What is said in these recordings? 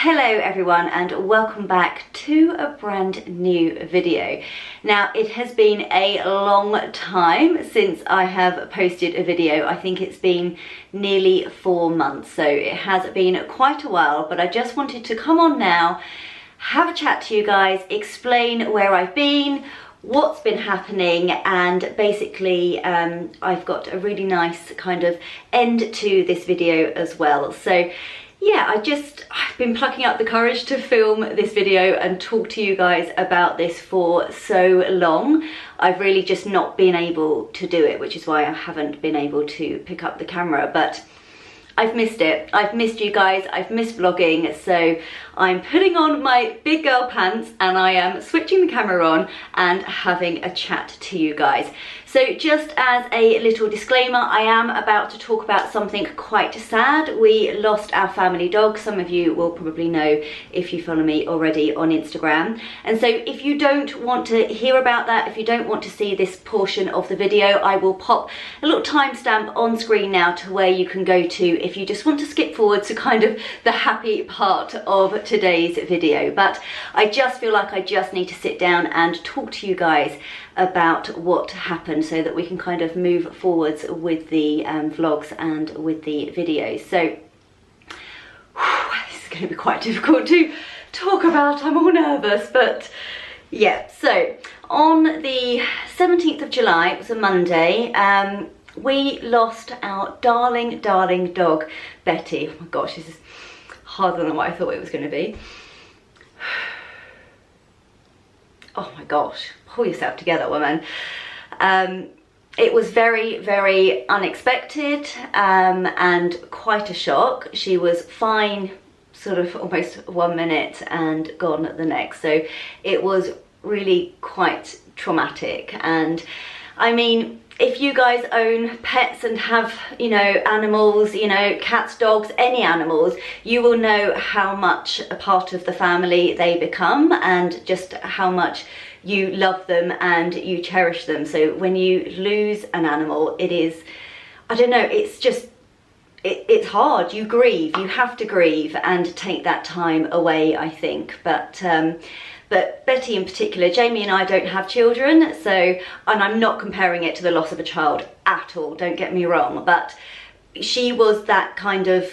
Hello everyone and welcome back to a brand new video. Now it has been a long time since I have posted a video. I think it's been nearly 4 months, so it has been quite a while, but I just wanted to come on now, have a chat to you guys, explain where I've been, what's been happening, and basically I've got a really nice kind of end to this video as well. So yeah, I've been plucking up the courage to film this video and talk to you guys about this for so long. I've really just not been able to do it, which is why I haven't been able to pick up the camera, but I've missed it. I've missed you guys, I've missed vlogging, so I'm putting on my big girl pants and I am switching the camera on and having a chat to you guys. So just as a little disclaimer, I am about to talk about something quite sad. We lost our family dog. Some of you will probably know if you follow me already on Instagram. And so if you don't want to hear about that, if you don't want to see this portion of the video, I will pop a little timestamp on screen now to where you can go to if you just want to skip forward to kind of the happy part of today's video. But I just feel like I just need to sit down and talk to you guys about what happened so that we can kind of move forwards with the vlogs and with the videos. So this is going to be quite difficult to talk about. I'm all nervous, but yeah. So on the 17th of July, it was a Monday, we lost our darling dog Betty. Oh my gosh, this is harder than what I thought it was going to be. Oh my gosh, pull yourself together, woman. It was very unexpected and quite a shock. She was fine sort of almost 1 minute and gone the next, so it was really quite traumatic. And I mean, if you guys own pets and have, you know, animals, you know, cats, dogs, any animals, you will know how much a part of the family they become and just how much you love them and you cherish them. So when you lose an animal, it is, I don't know, it's just, it's hard. You grieve, you have to grieve and take that time away, I think. But Betty in particular, Jamie and I don't have children, so, and I'm not comparing it to the loss of a child at all, don't get me wrong, but she was that kind of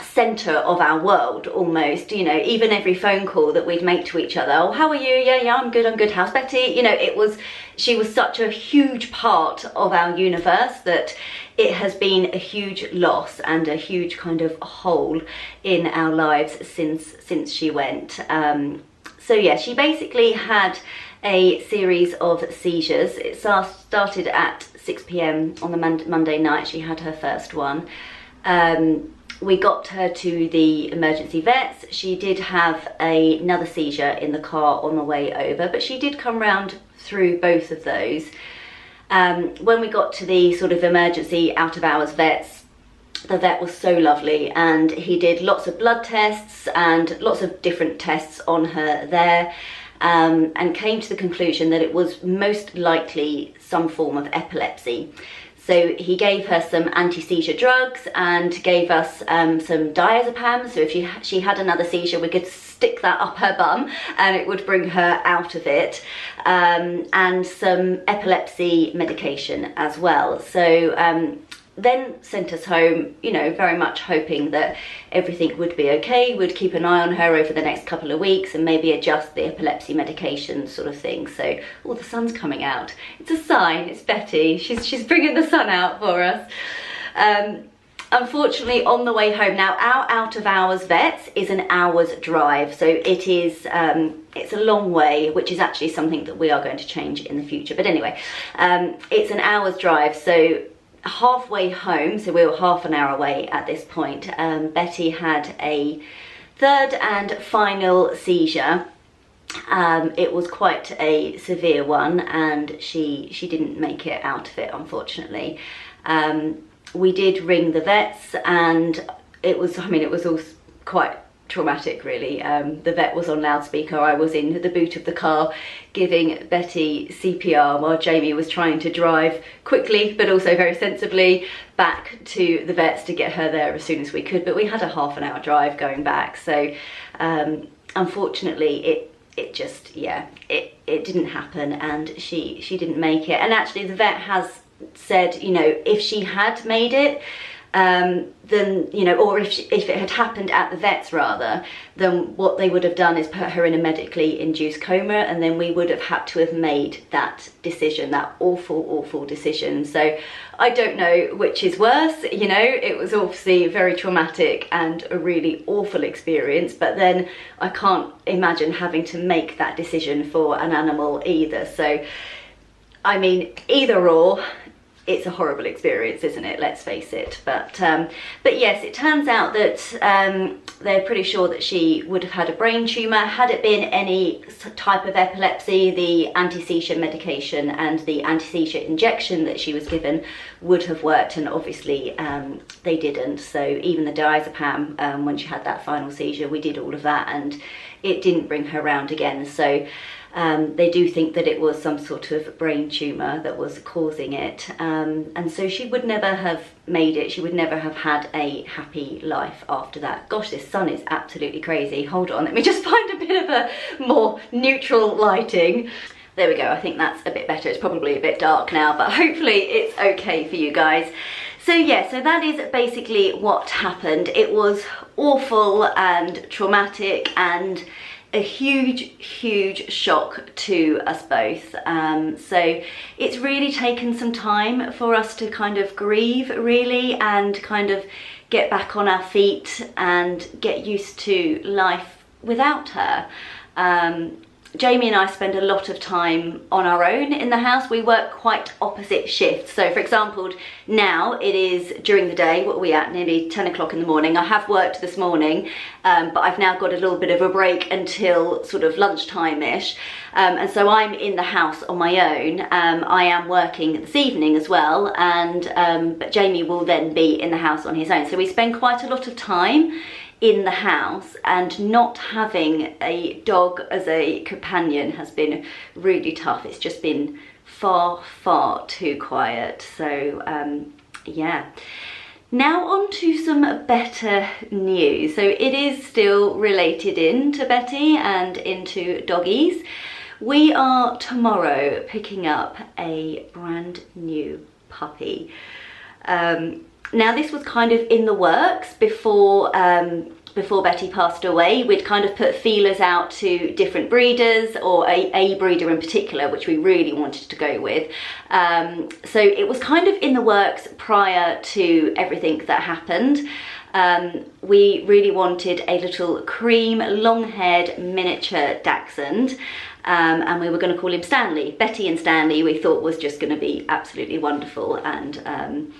centre of our world almost, you know. Even every phone call that we'd make to each other, oh, how are you? Yeah, I'm good, how's Betty? You know, she was such a huge part of our universe that it has been a huge loss and a huge kind of hole in our lives since she went. So yeah, she basically had a series of seizures. It started at 6 p.m. on the Monday night. She had her first one. We got her to the emergency vets. She did have another seizure in the car on the way over, but she did come round through both of those. When we got to the sort of emergency out of hours vets, the vet was so lovely and he did lots of blood tests and lots of different tests on her there, and came to the conclusion that it was most likely some form of epilepsy. So he gave her some anti-seizure drugs and gave us some diazepam, so if she had another seizure we could stick that up her bum and it would bring her out of it, and some epilepsy medication as well. So then sent us home, you know, very much hoping that everything would be okay. We'd keep an eye on her over the next couple of weeks and maybe adjust the epilepsy medication sort of thing. So, oh, the sun's coming out. It's a sign, it's Betty. She's bringing the sun out for us. Unfortunately, on the way home, now our out of hours vets is an hour's drive. So it is, it's a long way, which is actually something that we are going to change in the future. But anyway, it's an hour's drive. So halfway home, so we were half an hour away at this point, Betty had a third and final seizure. It was quite a severe one and she didn't make it out of it, unfortunately. We did ring the vets and it was, I mean, it was all quite traumatic really. The vet was on loudspeaker. I was in the boot of the car giving Betty CPR while Jamie was trying to drive quickly but also very sensibly back to the vets to get her there as soon as we could. But we had a half an hour drive going back, so unfortunately it just, yeah, it didn't happen, and she didn't make it. And actually the vet has said, you know, if she had made it, then, you know, or if it had happened at the vets rather, then what they would have done is put her in a medically induced coma, and then we would have had to have made that decision, that awful decision. So I don't know which is worse, you know. It was obviously very traumatic and a really awful experience, but then I can't imagine having to make that decision for an animal either. So I mean, either or, it's a horrible experience, isn't it? Let's face it. But yes, it turns out that they're pretty sure that she would have had a brain tumour. Had it been any type of epilepsy, the anti-seizure medication and the anti-seizure injection that she was given would have worked, and obviously they didn't. So even the diazepam, when she had that final seizure, we did all of that and it didn't bring her round again. So they do think that it was some sort of brain tumour that was causing it, and so she would never have made it. She would never have had a happy life after that. Gosh, this sun is absolutely crazy. Hold on, let me just find a bit of a more neutral lighting. There we go, I think that's a bit better. It's probably a bit dark now, but hopefully it's okay for you guys. So yeah, so that is basically what happened. It was awful and traumatic and a huge shock to us both. So it's really taken some time for us to kind of grieve really, and kind of get back on our feet and get used to life without her. Jamie and I spend a lot of time on our own in the house. We work quite opposite shifts. So for example, now it is during the day, what are we at, nearly 10 o'clock in the morning. I have worked this morning, but I've now got a little bit of a break until sort of lunchtime-ish. And so I'm in the house on my own. I am working this evening as well, and but Jamie will then be in the house on his own. So we spend quite a lot of time in the house, and not having a dog as a companion has been really tough. It's just been far too quiet. So yeah. Now on to some better news. So it is still related into Betty and into doggies. We are tomorrow picking up a brand new puppy. Now this was kind of in the works before Betty passed away. We'd kind of put feelers out to different breeders, or a breeder in particular, which we really wanted to go with. So it was kind of in the works prior to everything that happened. We really wanted a little cream, long-haired miniature dachshund. And we were going to call him Stanley. Betty and Stanley we thought was just going to be absolutely wonderful, and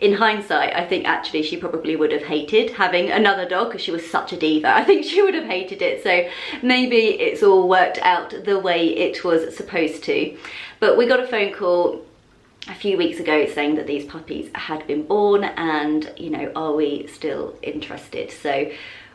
in hindsight, I think actually she probably would have hated having another dog because she was such a diva. I think she would have hated it. So maybe it's all worked out the way it was supposed to. But we got a phone call a few weeks ago saying that these puppies had been born, and, you know, are we still interested? So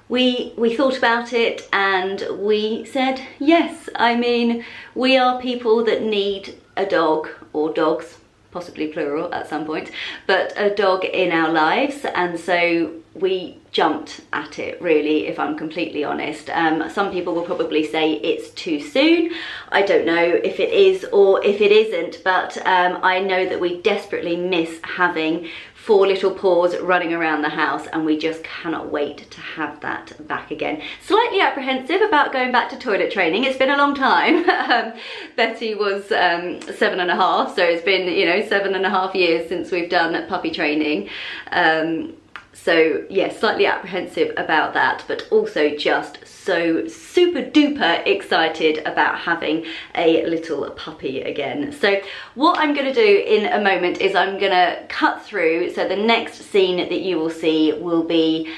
we thought about it and we said yes. I mean, we are people that need a dog, or dogs, possibly plural at some point, but a dog in our lives, and so we jumped at it really, if I'm completely honest. Some people will probably say it's too soon. I don't know if it is or if it isn't, but I know that we desperately miss having 4 little paws running around the house, and we just cannot wait to have that back again. Slightly apprehensive about going back to toilet training. It's been a long time. Betty was 7.5, so it's been, you know, 7.5 years since we've done puppy training. So yeah, slightly apprehensive about that, but also just so super duper excited about having a little puppy again. So what I'm going to do in a moment is I'm going to cut through. So the next scene that you will see will be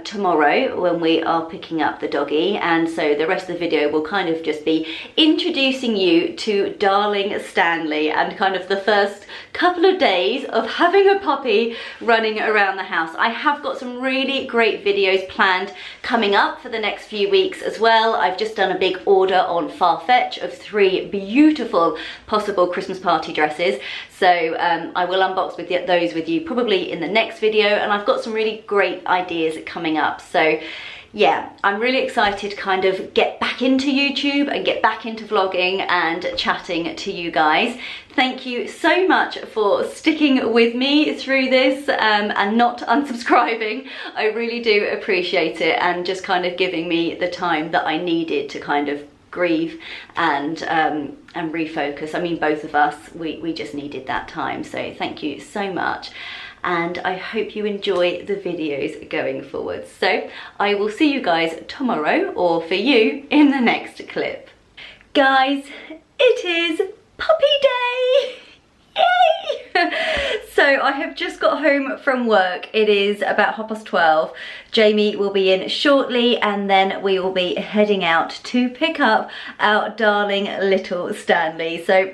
tomorrow when we are picking up the doggy, and so the rest of the video will kind of just be introducing you to darling Stanley and kind of the first couple of days of having a puppy running around the house. I have got some really great videos planned coming up for the next few weeks as well. I've just done a big order on Farfetch of 3 beautiful possible Christmas party dresses. So I will unbox those with you probably in the next video, and I've got some really great ideas coming up. So yeah, I'm really excited to kind of get back into YouTube and get back into vlogging and chatting to you guys. Thank you so much for sticking with me through this and not unsubscribing. I really do appreciate it, and just kind of giving me the time that I needed to kind of grieve and refocus. I mean, both of us, we just needed that time. So thank you so much. And I hope you enjoy the videos going forward. So I will see you guys tomorrow, or for you in the next clip. Guys, it is puppy day! Yay! So I have just got home from work. It is about 12:30. Jamie will be in shortly, and then we will be heading out to pick up our darling little Stanley. So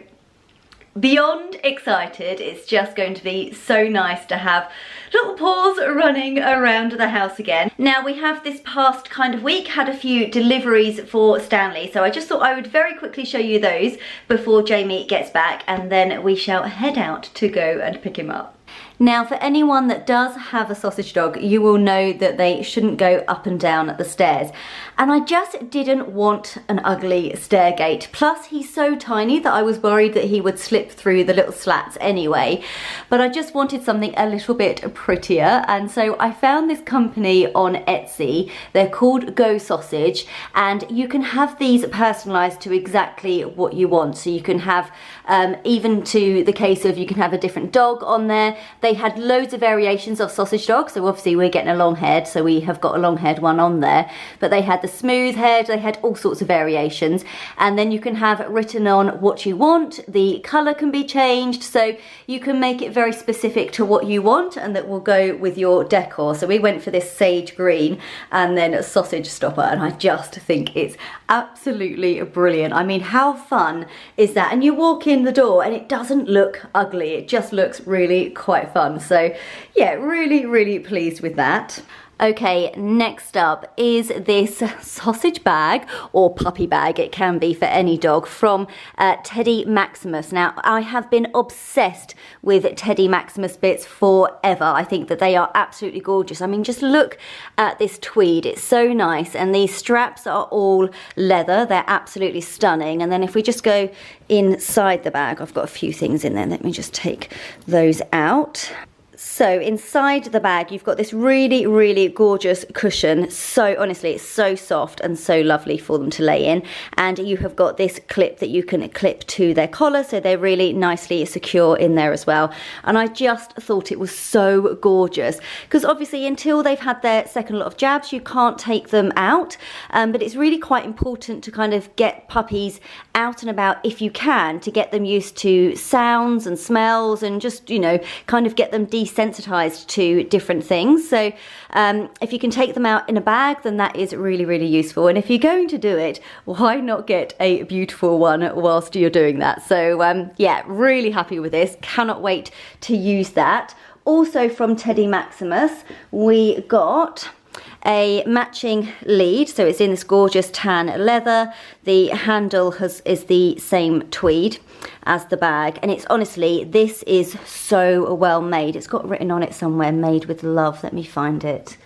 beyond excited. It's just going to be so nice to have little paws running around the house again. Now, we have this past kind of week had a few deliveries for Stanley, so I just thought I would very quickly show you those before Jamie gets back, and then we shall head out to go and pick him up. Now, for anyone that does have a sausage dog, you will know that they shouldn't go up and down the stairs. And I just didn't want an ugly stair gate. Plus, he's so tiny that I was worried that he would slip through the little slats anyway. But I just wanted something a little bit prettier. And so I found this company on Etsy. They're called Go Sausage. And you can have these personalised to exactly what you want. So you can have, even to the case of, you can have a different dog on there. They had loads of variations of sausage dogs, so obviously we're getting a long head, so we have got a long head one on there. But they had the smooth head, they had all sorts of variations, and then you can have written on what you want. The colour can be changed, so you can make it very specific to what you want, and that will go with your decor. So we went for this sage green and then a sausage stopper, and I just think it's absolutely brilliant. I mean, how fun is that? And you walk in the door and it doesn't look ugly, it just looks really quite fun. So yeah, really pleased with that. Okay, next up is this sausage bag, or puppy bag, it can be for any dog, from Teddy Maximus. Now, I have been obsessed with Teddy Maximus bits forever. I think that they are absolutely gorgeous. I mean, just look at this tweed, it's so nice, and these straps are all leather. They're absolutely stunning. And then if we just go inside the bag, I've got a few things in there. Let me just take those out. So inside the bag, you've got this really gorgeous cushion. So honestly, it's so soft and so lovely for them to lay in. And you have got this clip that you can clip to their collar, so they're really nicely secure in there as well. And I just thought it was so gorgeous, because obviously until they've had their second lot of jabs, you can't take them out. But it's really quite important to kind of get puppies out and about if you can, to get them used to sounds and smells, and just, you know, kind of get them desensitized to different things. So if you can take them out in a bag, then that is really useful. And if you're going to do it, why not get a beautiful one whilst you're doing that? So yeah, really happy with this, cannot wait to use that. Also from Teddy Maximus, we got a matching lead, so it's in this gorgeous tan leather. The handle is the same tweed as the bag, and it's honestly, this is so well made. It's got written on it somewhere, made with love. Let me find it.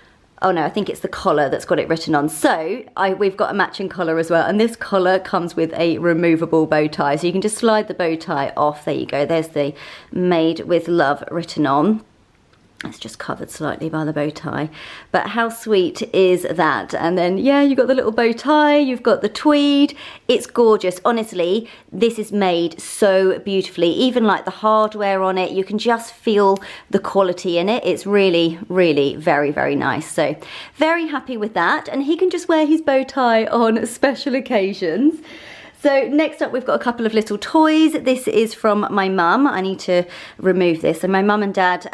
Oh no, I think it's the collar that's got it written on. So we've got a matching collar as well, and this collar comes with a removable bow tie, so you can just slide the bow tie off. There you go, there's the made with love written on. It's just covered slightly by the bow tie, but how sweet is that? And then yeah, you've got the little bow tie, you've got the tweed. It's gorgeous. Honestly, this is made so beautifully. Even like the hardware on it, you can just feel the quality in it. It's really very nice. So very happy with that, and he can just wear his bow tie on special occasions. So next up we've got a couple of little toys. This is from my mum. I need to remove this. So my mum and dad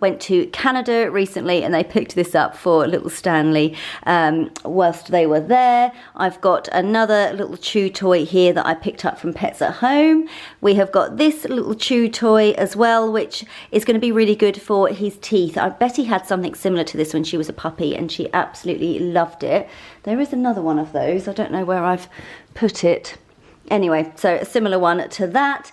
went to Canada recently and they picked this up for little Stanley whilst they were there. I've got another little chew toy here that I picked up from Pets at Home. We have got this little chew toy as well, which is going to be really good for his teeth. I bet he had something similar to this when she was a puppy and she absolutely loved it. There is another one of those. I don't know where I've put it. Anyway, so a similar one to that.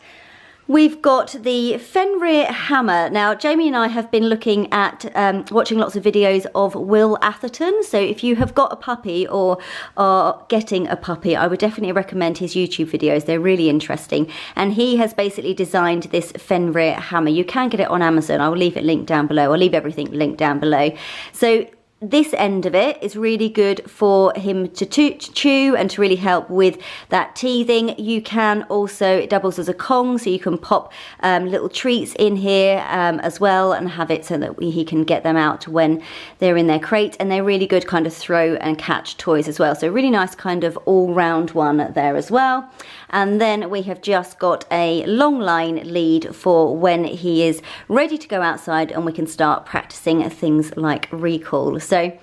We've got the Fenrir hammer. Now, Jamie and I have been looking at watching lots of videos of Will Atherton. So if you have got a puppy or are getting a puppy, I would definitely recommend his YouTube videos. They're really interesting. And he has basically designed this Fenrir hammer. You can get it on Amazon. I will leave it linked down below. I'll leave everything linked down below. So this end of it is really good for him to chew and to really help with that teething. You can also, it doubles as a Kong, so you can pop little treats in here as well and have it so that he can get them out when they're in their crate. And they're really good kind of throw and catch toys as well. So really nice kind of all-round one there as well. And then we have just got a long line lead for when he is ready to go outside and we can start practicing things like recall. So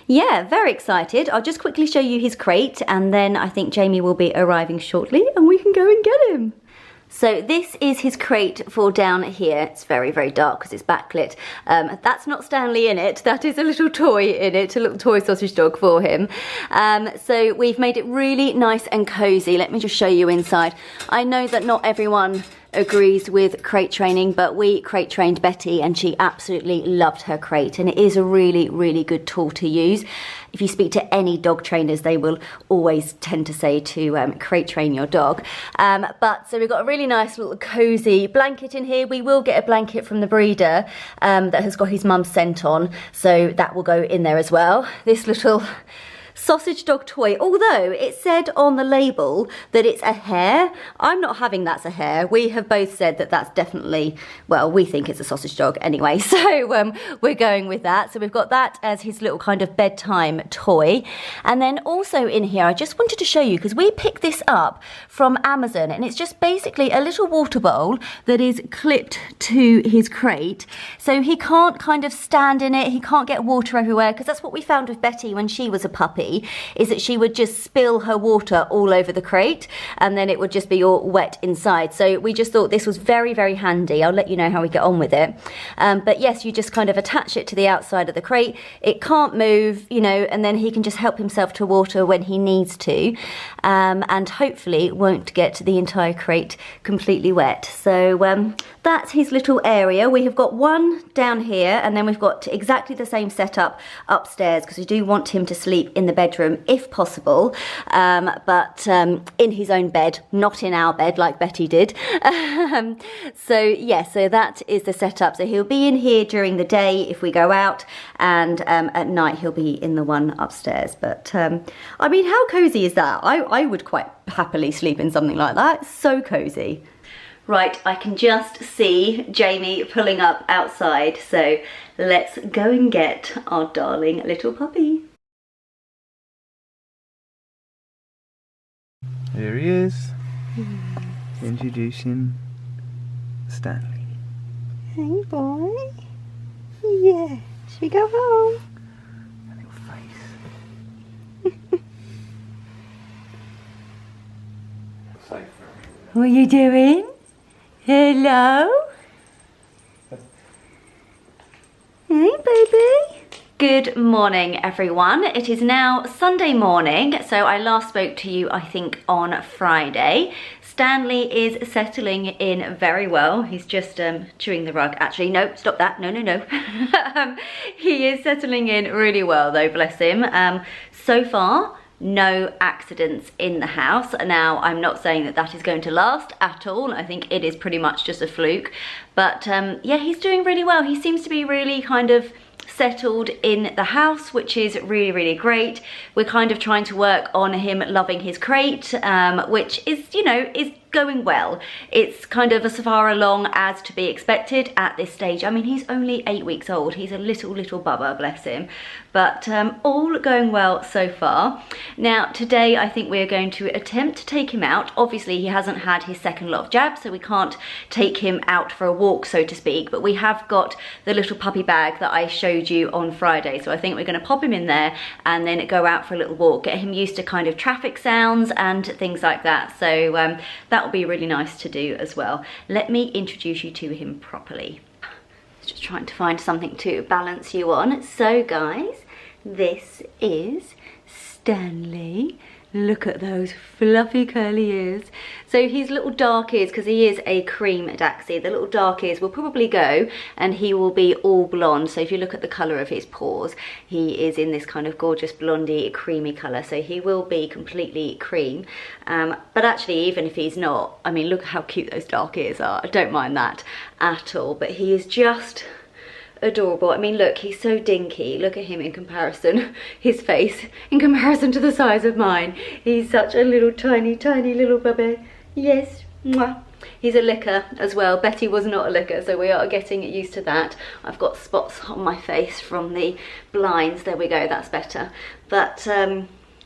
yeah, very excited. I'll just quickly show you his crate and then I think Jamie will be arriving shortly and we can go and get him. So this is his crate for down here. It's very, very dark because it's backlit. That's not Stanley in it. That is a little toy in it, a little toy sausage dog for him. So we've made it really nice and cozy. Let me just show you inside. I know that not everyone agrees with crate training, but we crate trained Betty and she absolutely loved her crate, and it is a really, really good tool to use. If you speak to any dog trainers, they will always tend to say to crate train your dog. But so we've got a really nice little cozy blanket in here. We will get a blanket from the breeder that has got his mum's scent on, so that will go in there as well. This little sausage dog toy, although it said on the label that it's a hare. I'm not having that's a hare. We have both said that that's definitely, well, we think it's a sausage dog anyway, so we're going with that. So we've got that as his little kind of bedtime toy. And then also in here, I just wanted to show you, because we picked this up from Amazon, and it's just basically a little water bowl that is clipped to his crate, so he can't kind of stand in it, he can't get water everywhere, because that's what we found with Betty when she was a puppy, is that she would just spill her water all over the crate and then it would just be all wet inside. So we just thought this was very, very handy. I'll let you know how we get on with it. But yes, you just kind of attach it to the outside of the crate. It can't move, you know, and then he can just help himself to water when he needs to, and hopefully won't get the entire crate completely wet. So that's his little area. We have got one down here and then we've got exactly the same setup upstairs, because we do want him to sleep in the bedroom if possible, but in his own bed, not in our bed like Betty did. So yeah, so that is the setup. So he'll be in here during the day if we go out, and at night he'll be in the one upstairs. But I mean, how cozy is that? I would quite happily sleep in something like that. It's so cozy. Right, I can just see Jamie pulling up outside, so let's go and get our darling little puppy. There he is. Introducing Stanley. Hey boy. Yeah. Should we go home? A little face. What are you doing? Hello? Hey baby. Good morning everyone. It is now Sunday morning, so I last spoke to you I think on Friday. Stanley is settling in very well. He's just chewing the rug. Actually, no, stop that. No. He is settling in really well though, bless him. So far, no accidents in the house. Now, I'm not saying that that is going to last at all. I think it is pretty much just a fluke. But yeah, he's doing really well. He seems to be really kind of settled in the house, which is really, really great. We're kind of trying to work on him loving his crate, which is, you know, is going well. It's kind of as far along as to be expected at this stage. I mean, he's only 8 weeks old. He's a little bubba, bless him. But all going well so far. Now, today I think we're going to attempt to take him out. Obviously, he hasn't had his second lot of jabs, so we can't take him out for a walk, so to speak. But we have got the little puppy bag that I showed you on Friday. So I think we're going to pop him in there and then go out for a little walk, get him used to kind of traffic sounds and things like that. So that will be really nice to do as well. Let me introduce you to him properly. Just trying to find something to balance you on. So guys, this is Stanley. Look at those fluffy curly ears. So his little dark ears, because he is a cream Daxi, the little dark ears will probably go and he will be all blonde. So if you look at the colour of his paws, he is in this kind of gorgeous blondie creamy colour. So he will be completely cream. But actually, even if he's not, I mean, look how cute those dark ears are. I don't mind that at all. But he is just adorable. I mean, look, he's so dinky. Look at him in comparison, his face, in comparison to the size of mine. He's such a little tiny little puppy. Yes, mwah. He's a licker as well. Betty was not a licker, so we are getting used to that. I've got spots on my face from the blinds. There we go, that's better. But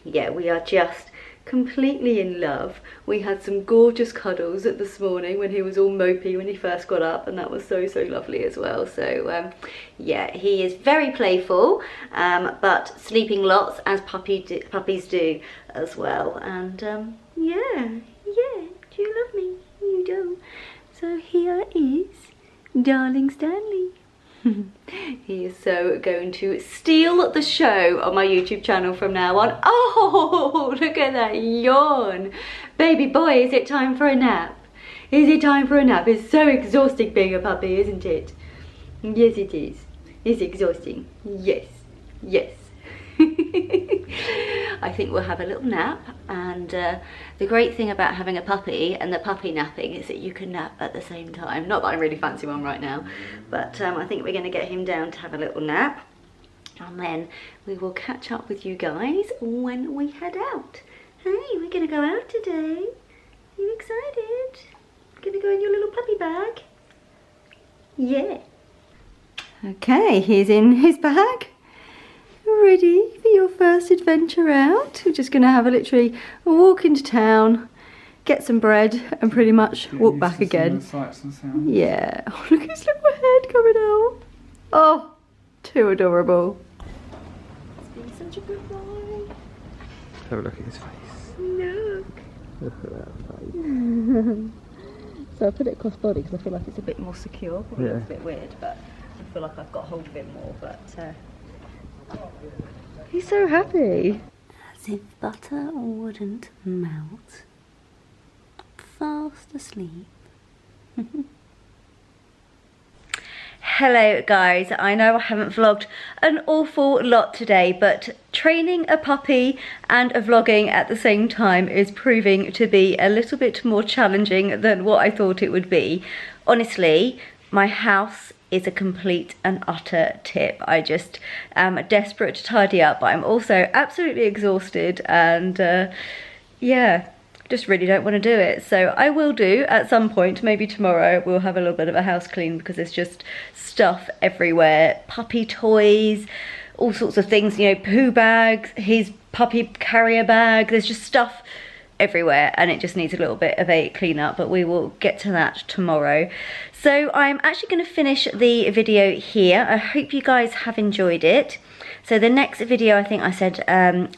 yeah, we are just completely in love. We had some gorgeous cuddles this morning when he was all mopey when he first got up, and that was so lovely as well. So yeah, he is very playful, but sleeping lots, as puppies do as well. And yeah, do you love me? You do. So here is darling Stanley. He is so going to steal the show on my YouTube channel from now on. Oh, look at that yawn. Baby boy, is it time for a nap? Is it time for a nap? It's so exhausting being a puppy, isn't it? Yes, it is. It's exhausting. Yes. I think we'll have a little nap, and the great thing about having a puppy and the puppy napping is that you can nap at the same time. Not that I really fancy one right now, but I think we're going to get him down to have a little nap, and then we will catch up with you guys when we head out. Hey, we're going to go out today. Are you excited? Going to go in your little puppy bag? Yeah. Okay, he's in his bag. Ready for your first adventure out? We're just going to have literally a walk into town, get some bread, and pretty much walk back again. Yeah. Oh, look at his little head coming out. Oh, too adorable. He's been such a good boy. Have a look at his face. Look. Look at that face. So I put it cross body because I feel like it's a bit more secure. Probably Yeah. looks a bit weird, but I feel like I've got hold of it more. But he's so happy. As if butter wouldn't melt. Fast asleep. Hello guys, I know I haven't vlogged an awful lot today, but training a puppy and vlogging at the same time is proving to be a little bit more challenging than what I thought it would be. Honestly, my house is a complete and utter tip. I just am desperate to tidy up, but I'm also absolutely exhausted, and yeah, just really don't want to do it. So I will do at some point, maybe tomorrow, we'll have a little bit of a house clean because there's just stuff everywhere. Puppy toys, all sorts of things, you know, poo bags, his puppy carrier bag, there's just stuff everywhere and it just needs a little bit of a clean up, but we will get to that tomorrow. So I'm actually going to finish the video here. I hope you guys have enjoyed it. So the next video, I think I said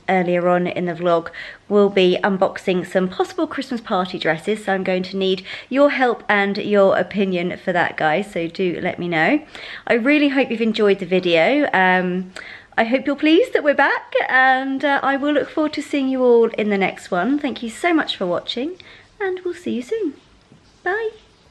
earlier on in the vlog, will be unboxing some possible Christmas party dresses. So I'm going to need your help and your opinion for that, guys. So do let me know. I really hope you've enjoyed the video. I hope you're pleased that we're back, and I will look forward to seeing you all in the next one. Thank you so much for watching, and we'll see you soon. Bye.